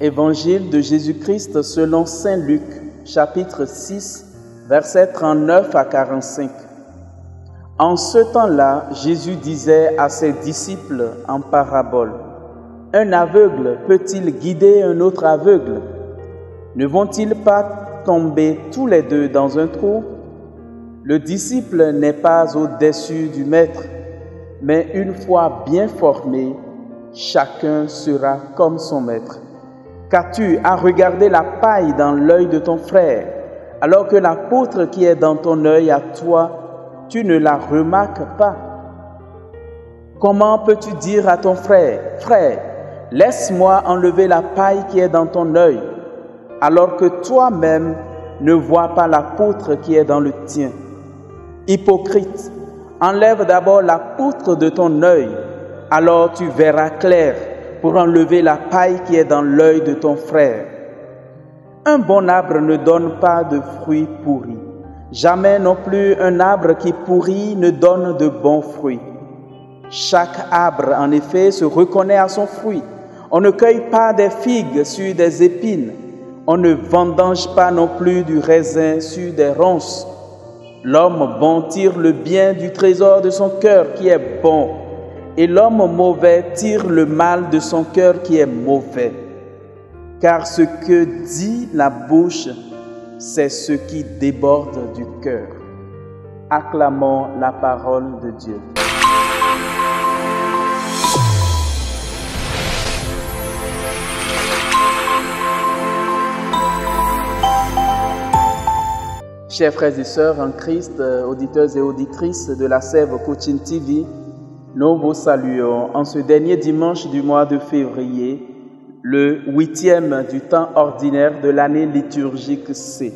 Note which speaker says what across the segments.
Speaker 1: Évangile de Jésus-Christ selon saint Luc, chapitre 6, versets 39 à 45. En ce temps-là, Jésus disait à ses disciples en parabole: « Un aveugle peut-il guider un autre aveugle? Ne vont-ils pas tomber tous les deux dans un trou? Le disciple n'est pas au-dessus du maître, mais une fois bien formé, chacun sera comme son maître. Qu'as-tu à regarder la paille dans l'œil de ton frère, alors que la poutre qui est dans ton œil à toi, tu ne la remarques pas? Comment peux-tu dire à ton frère: « Frère, laisse-moi enlever la paille qui est dans ton œil », alors que toi-même ne vois pas la poutre qui est dans le tien? Hypocrite, enlève d'abord la poutre de ton œil, alors tu verras clair pour enlever la paille qui est dans l'œil de ton frère. Un bon arbre ne donne pas de fruits pourris. Jamais non plus un arbre qui pourrit ne donne de bons fruits. Chaque arbre, en effet, se reconnaît à son fruit. On ne cueille pas des figues sur des épines. On ne vendange pas non plus du raisin sur des ronces. L'homme bon tire le bien du trésor de son cœur qui est bon, et l'homme mauvais tire le mal de son cœur qui est mauvais. Car ce que dit la bouche, c'est ce qui déborde du cœur. Acclamons la parole de Dieu. Chers frères et sœurs en Christ, auditeurs et auditrices de la Sève Coaching TV, nous vous saluons en ce dernier dimanche du mois de février, le 8e du temps ordinaire de l'année liturgique C.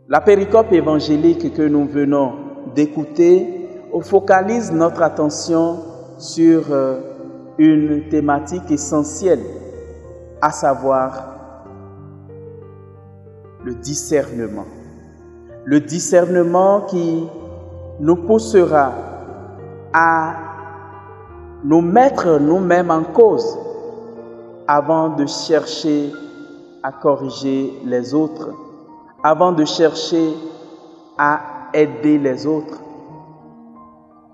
Speaker 1: La péricope évangélique que nous venons d'écouter focalise notre attention sur une thématique essentielle, à savoir le discernement. Le discernement qui nous poussera à nous mettre nous-mêmes en cause avant de chercher à corriger les autres, avant de chercher à aider les autres.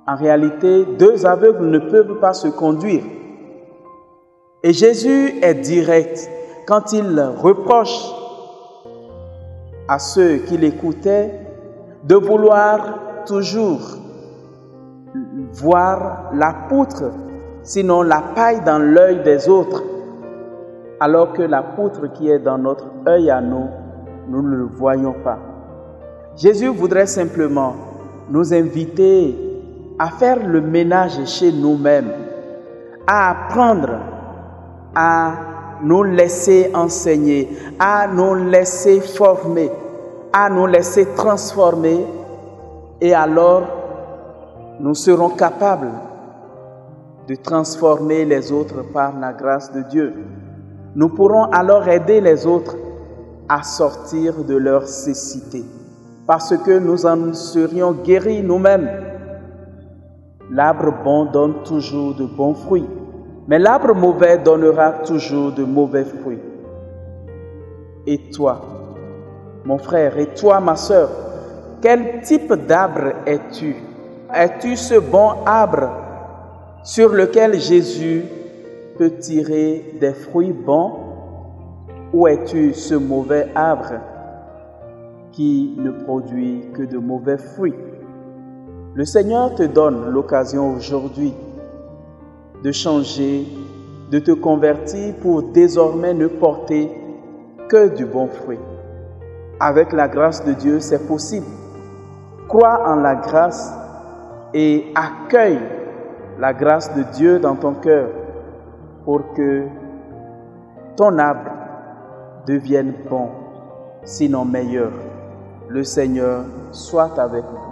Speaker 1: En réalité, deux aveugles ne peuvent pas se conduire. Et Jésus est direct quand il reproche à ceux qui l'écoutaient de vouloir toujours voir la poutre, sinon la paille dans l'œil des autres, alors que la poutre qui est dans notre œil à nous, nous ne le voyons pas. Jésus voudrait simplement nous inviter à faire le ménage chez nous-mêmes, à apprendre à nous laisser enseigner, à nous laisser former, à nous laisser transformer, et alors nous serons capables de transformer les autres par la grâce de Dieu. Nous pourrons alors aider les autres à sortir de leur cécité, parce que nous en serions guéris nous-mêmes. L'arbre bon donne toujours de bons fruits, mais l'arbre mauvais donnera toujours de mauvais fruits. Et toi, mon frère, et toi, ma sœur, quel type d'arbre es-tu? Es-tu ce bon arbre sur lequel Jésus peut tirer des fruits bons? Ou es-tu ce mauvais arbre qui ne produit que de mauvais fruits? Le Seigneur te donne l'occasion aujourd'hui de changer, de te convertir pour désormais ne porter que du bon fruit. Avec la grâce de Dieu, c'est possible. Crois en la grâce et accueille la grâce de Dieu dans ton cœur pour que ton arbre devienne bon, sinon meilleur. Le Seigneur soit avec vous.